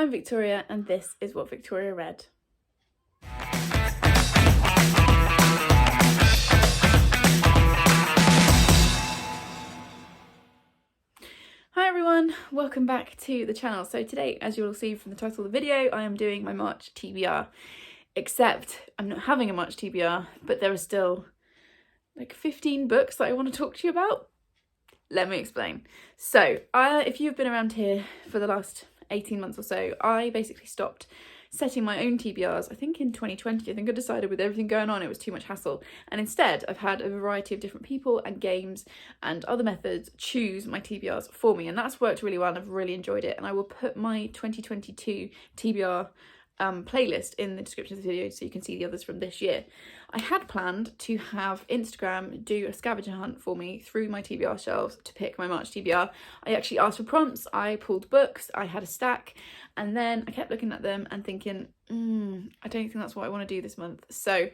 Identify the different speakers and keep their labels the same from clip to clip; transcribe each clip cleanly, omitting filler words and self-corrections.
Speaker 1: I'm Victoria and this is What Victoria Read. Hi everyone, welcome back to the channel. So today, as you'll see from the title of the video, I am doing my March TBR. Except I'm not having a March TBR, but there are still like 15 books that I want to talk to you about. Let me explain. So if you've been around here for the last 18 months or so, I basically stopped setting my own TBRs, I think in 2020. I think I decided with everything going on it was too much hassle, and instead I've had a variety of different people and games and other methods choose my TBRs for me, and that's worked really well and I've really enjoyed it. And I will put my 2022 TBR playlist in the description of the video so you can see the others from this year. I had planned to have Instagram do a scavenger hunt for me through my TBR shelves to pick my March TBR. I actually asked for prompts, I pulled books, I had a stack, and then I kept looking at them and thinking, I don't think that's what I want to do this month. So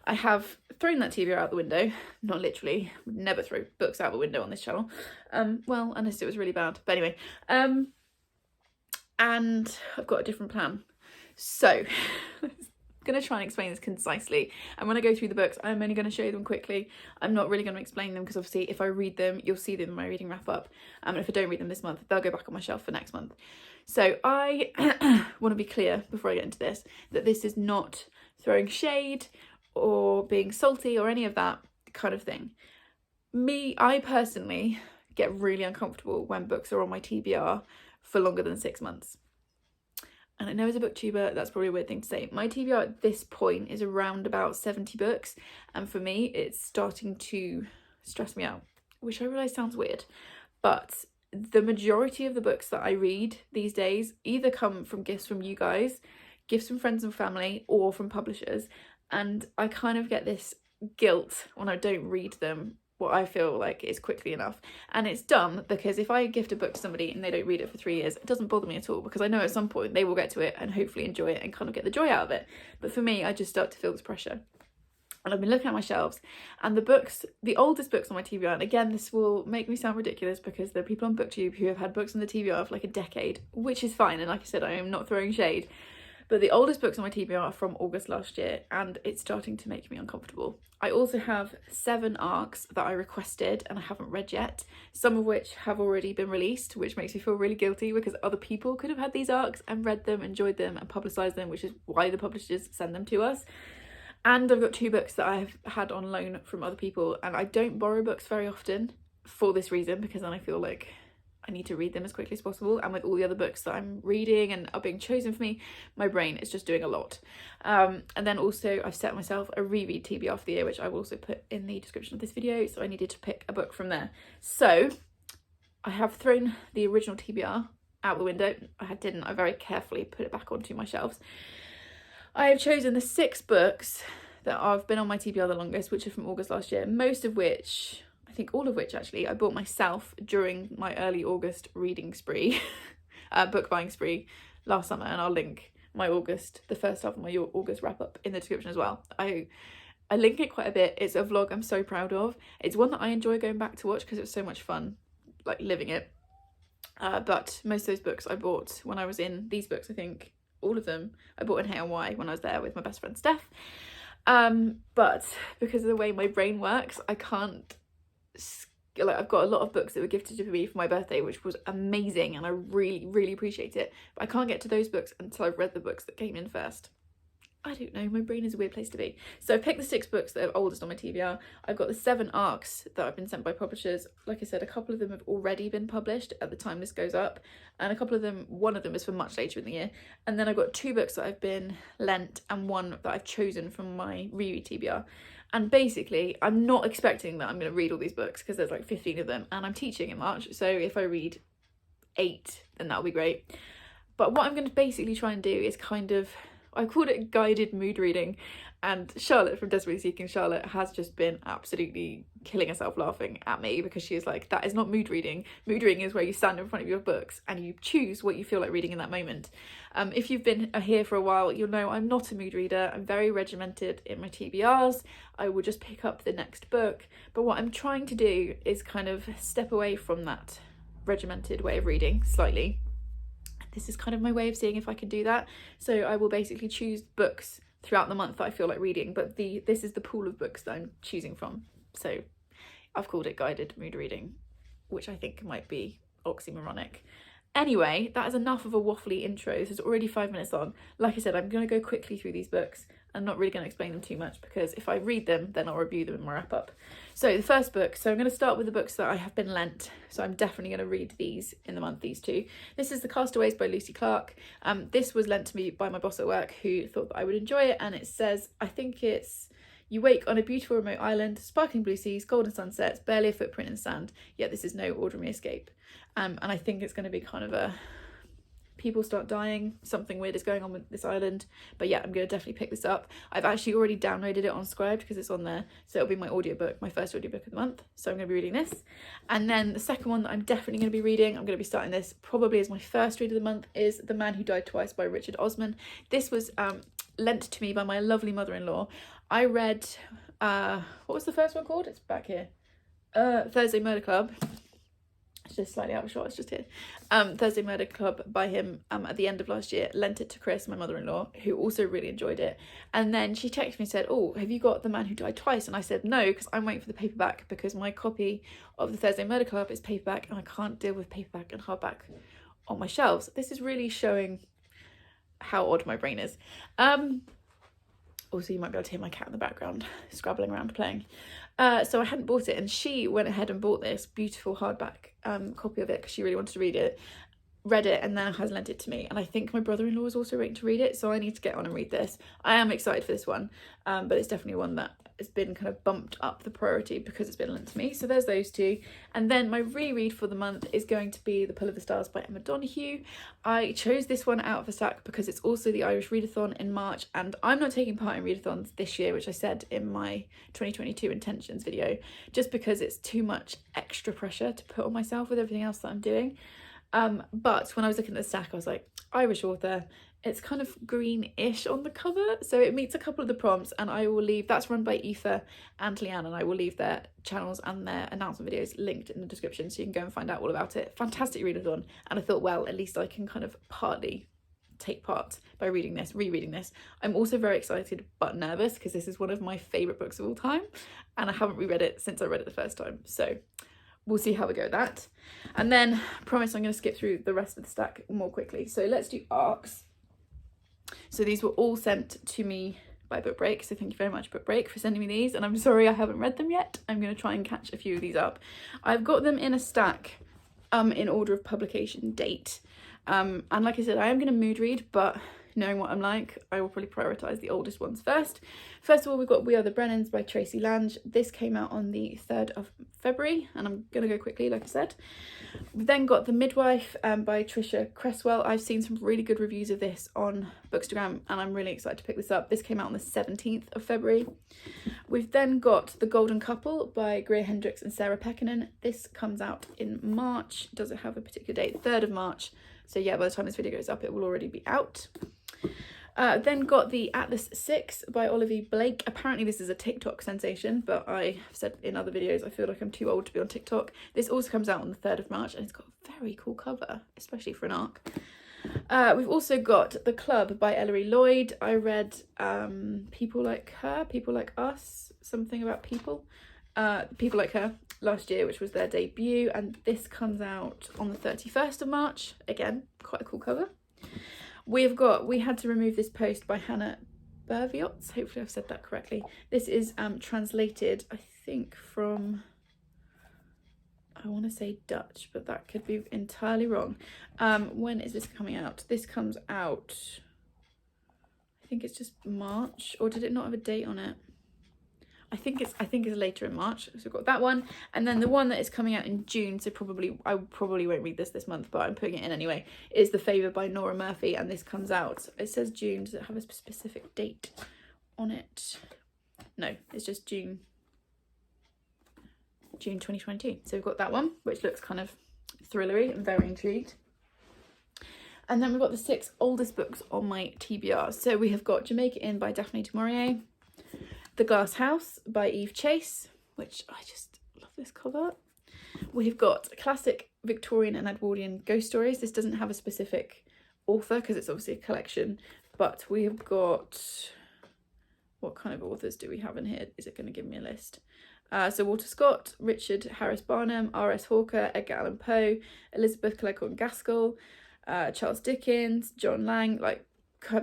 Speaker 1: I have thrown that TBR out the window. Not literally, would never throw books out the window on this channel. Well, unless it was really bad. But anyway, and I've got a different plan. So I'm going to try and explain this concisely, and when I go through the books I'm only going to show them quickly. I'm not really going to explain them because obviously if I read them you'll see them in my reading wrap up, and if I don't read them this month they'll go back on my shelf for next month. So I want to be clear before I get into this that this is not throwing shade or being salty or any of that kind of thing. I personally get really uncomfortable when books are on my TBR for longer than 6 months. And I know as a booktuber, that's probably a weird thing to say. My TBR at this point is around about 70 books. And for me, it's starting to stress me out, which I realise sounds weird. But the majority of the books that I read these days either come from gifts from you guys, gifts from friends and family, or from publishers. And I kind of get this guilt when I don't read them what I feel like is quickly enough. And it's dumb because if I gift a book to somebody and they don't read it for 3 years, it doesn't bother me at all because I know at some point they will get to it and hopefully enjoy it and kind of get the joy out of it. But for me, I just start to feel this pressure. And I've been looking at my shelves and the oldest books on my TBR, and again this will make me sound ridiculous because there are people on Booktube who have had books on the TBR for like a decade, which is fine, and like I said, I am not throwing shade. But the oldest books on my TBR are from August last year, and it's starting to make me uncomfortable. I also have 7 arcs that I requested and I haven't read yet, some of which have already been released, which makes me feel really guilty because other people could have had these arcs and read them, enjoyed them and publicised them, which is why the publishers send them to us. And I've got 2 books that I've had on loan from other people, and I don't borrow books very often for this reason, because then I feel like I need to read them as quickly as possible, and with all the other books that I'm reading and are being chosen for me, my brain is just doing a lot. And then also I've set myself a reread TBR for the year, which I will also put in the description of this video, so I needed to pick a book from there. So I have thrown the original TBR out the window. I very carefully put it back onto my shelves. I have chosen the 6 books that have been on my TBR the longest, which are from August last year, most of which, I think all of which actually, I bought myself during my early August reading spree, book buying spree last summer, and I'll link my August, the first half of my August wrap up in the description as well. I link it quite a bit. It's a vlog I'm so proud of. It's one that I enjoy going back to watch because it was so much fun, like living it. But most of those books I bought when I was in, these books I think, all of them, I bought in Hawaii when I was there with my best friend Steph. But because of the way my brain works, I can't, like, I've got a lot of books that were gifted to me for my birthday, which was amazing and I really, really appreciate it. But I can't get to those books until I've read the books that came in first. I don't know, my brain is a weird place to be. So I picked the 6 books that are oldest on my TBR. I've got the 7 arcs that have been sent by publishers. Like I said, a couple of them have already been published at the time this goes up, and a couple of them, one of them is for much later in the year. And then I've got 2 books that I've been lent and 1 that I've chosen from my reread TBR. And basically, I'm not expecting that I'm going to read all these books because there's like 15 of them, and I'm teaching in March, so if I read 8, then that'll be great. But what I'm going to basically try and do is kind of, I called it guided mood reading, and Charlotte from Desperately Seeking Charlotte has just been absolutely killing herself laughing at me because she is like, that is not mood reading. Mood reading is where you stand in front of your books and you choose what you feel like reading in that moment. If you've been here for a while, you'll know I'm not a mood reader. I'm very regimented in my TBRs. I will just pick up the next book. But what I'm trying to do is kind of step away from that regimented way of reading slightly this is kind of my way of seeing if I can do that. So I will basically choose books throughout the month that I feel like reading, but this is the pool of books that I'm choosing from. So I've called it guided mood reading, which I think might be oxymoronic. Anyway, that is enough of a waffly intro. This is already 5 minutes long. Like I said, I'm going to go quickly through these books. I'm not really going to explain them too much because if I read them, then I'll review them in my wrap up. So the first book, so I'm going to start with the books that I have been lent. So I'm definitely going to read these in the month, these two. This is The Castaways by Lucy Clark. This was lent to me by my boss at work who thought that I would enjoy it. And it says, I think it's, you wake on a beautiful remote island, sparkling blue seas, golden sunsets, barely a footprint in sand, yet this is no ordinary escape. And I think it's going to be kind of a people start dying, something weird is going on with this island. But yeah, I'm going to definitely pick this up. I've actually already downloaded it on Scribd because it's on there. So it'll be my audiobook, my first audiobook of the month. So I'm going to be reading this. And then the second one that I'm definitely going to be reading, I'm going to be starting this probably as my first read of the month, is The Man Who Died Twice by Richard Osman. This was lent to me by my lovely mother-in-law. I read, what was the first one called? It's back here. Thursday Murder Club. It's just slightly out of shot, it's just here. Thursday Murder Club by him at the end of last year. Lent it to Chris, my mother-in-law, who also really enjoyed it. And then she texted me and said, oh, have you got The Man Who Died Twice? And I said no, because I'm waiting for the paperback, because my copy of the Thursday Murder Club is paperback and I can't deal with paperback and hardback on my shelves. This is really showing how odd my brain is. Also, you might be able to hear my cat in the background scrabbling around playing. So I hadn't bought it, and she went ahead and bought this beautiful hardback copy of it because she really wanted to read it, and now has lent it to me. And I think my brother-in-law is also waiting to read it, so I need to get on and read this. I am excited for this one, but it's definitely one that has been kind of bumped up the priority because it's been lent to me. So there's those two. And then my reread for the month is going to be The Pull of the Stars by Emma Donohue. I chose this one out of the stack because it's also the Irish Readathon in March, and I'm not taking part in readathons this year, which I said in my 2022 intentions video, just because it's too much extra pressure to put on myself with everything else that I'm doing. But when I was looking at the stack, I was like, Irish author, it's kind of greenish on the cover, so it meets a couple of the prompts, and I will leave, that's run by Aoife and Leanne, and I will leave their channels and their announcement videos linked in the description so you can go and find out all about it. Fantastic readathon, and I thought, well, at least I can kind of partly take part by reading this, rereading this. I'm also very excited but nervous because this is one of my favourite books of all time, and I haven't reread it since I read it the first time, so we'll see how we go with that. And then I promise I'm going to skip through the rest of the stack more quickly. So let's do ARCs. So these were all sent to me by Book Break, so thank you very much, Book Break, for sending me these, and I'm sorry I haven't read them yet. I'm going to try and catch a few of these up. I've got them in a stack in order of publication date, and like I said, I am going to mood read, but knowing what I'm like, I will probably prioritise the oldest ones first. First of all, we've got We Are the Brennans by Tracy Lange. This came out on the 3rd of February, and I'm going to go quickly, like I said. We've then got The Midwife by Trisha Cresswell. I've seen some really good reviews of this on Bookstagram, and I'm really excited to pick this up. This came out on the 17th of February. We've then got The Golden Couple by Greer Hendricks and Sarah Pekkanen. This comes out in March. Does it have a particular date? 3rd of March. So yeah, by the time this video goes up, it will already be out. Then got The Atlas 6 by Olivier Blake. Apparently this is a TikTok sensation, but I have said in other videos I feel like I'm too old to be on TikTok. This also comes out on the 3rd of March, and it's got a very cool cover, especially for an ARC. We've also got The Club by Ellery Lloyd. I read People Like Her, People Like Us, something about people. People Like Her last year, which was their debut, and this comes out on the 31st of March. Again, quite a cool cover. We Had to Remove This Post by Hannah Berviots. Hopefully I've said that correctly. This is translated, I think, from, I want to say Dutch, but that could be entirely wrong. When is this coming out? This comes out, I think it's just March, or did it not have a date on it? I think it's later in March. So we've got that one, and then the one that is coming out in June, so I probably won't read this month, but I'm putting it in anyway, is The Favour by Nora Murphy, and this comes out, it says June. Does it have a specific date on it? No, it's just June 2022. So we've got that one, which looks kind of thrillery. I'm very intrigued. And then we've got the 6 oldest books on my TBR. So we have got Jamaica Inn by Daphne du Maurier, The Glass House by Eve Chase, which I just love this cover. We've got classic Victorian and Edwardian ghost stories. This doesn't have a specific author because it's obviously a collection, but we have got, what kind of authors do we have in here? Is it going to give me a list? So Walter Scott, Richard Harris Barnum, R.S. Hawker, Edgar Allan Poe, Elizabeth Claiborne Gaskell, Charles Dickens, John Lang, like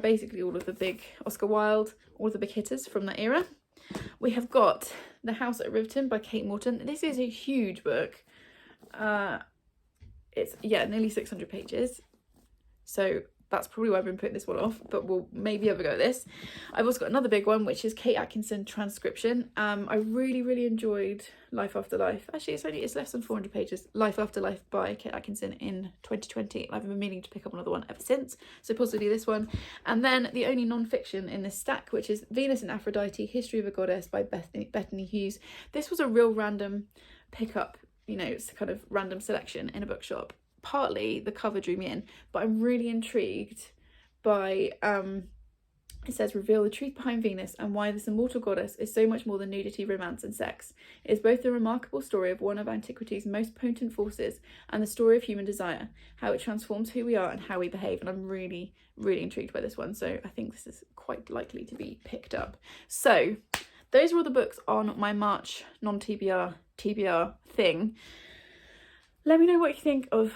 Speaker 1: basically all of the big, Oscar Wilde, all of the big hitters from that era. We have got The House at Rivton by Kate Morton. This is a huge book. It's, yeah, nearly 600 pages. So that's probably why I've been putting this one off, but we'll maybe have a go at this. I've also got another big one, which is Kate Atkinson Transcription. I really enjoyed Life After Life. Actually, it's less than 400 pages. Life After Life by Kate Atkinson in 2020. I've been meaning to pick up another one ever since, so possibly this one. And then the only non-fiction in this stack, which is Venus and Aphrodite, History of a Goddess by Bethany Hughes. This was a real random pickup, you know, it's a kind of random selection in a bookshop. Partly the cover drew me in, but I'm really intrigued by it says, reveal the truth behind Venus and why this immortal goddess is so much more than nudity, romance and sex. It is both the remarkable story of one of antiquity's most potent forces and the story of human desire, how it transforms who we are and how we behave. And I'm really intrigued by this one, so I think this is quite likely to be picked up. So those are all the books on my March non-TBR TBR thing. Let me know what you think of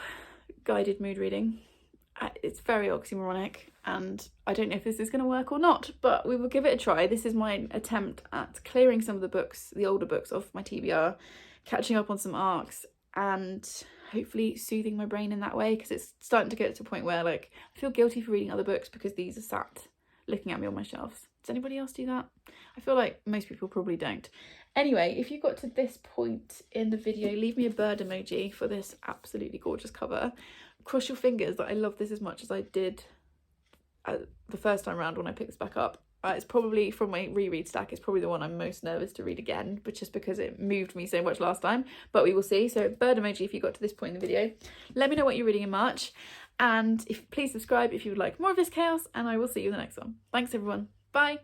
Speaker 1: guided mood reading. It's very oxymoronic and I don't know if this is going to work or not, but we will give it a try. This is my attempt at clearing some of the books, the older books, off my TBR, catching up on some arcs and hopefully soothing my brain in that way, because it's starting to get to a point where like I feel guilty for reading other books because these are sat looking at me on my shelves. Does anybody else do that? I feel like most people probably don't. Anyway, if you got to this point in the video, leave me a bird emoji for this absolutely gorgeous cover. Cross your fingers that I love this as much as I did the first time around when I picked this back up. It's probably, from my reread stack, it's probably the one I'm most nervous to read again, but just because it moved me so much last time, but we will see. So bird emoji if you got to this point in the video. Let me know what you're reading in March, and please subscribe if you would like more of this chaos, and I will see you in the next one. Thanks everyone. Bye.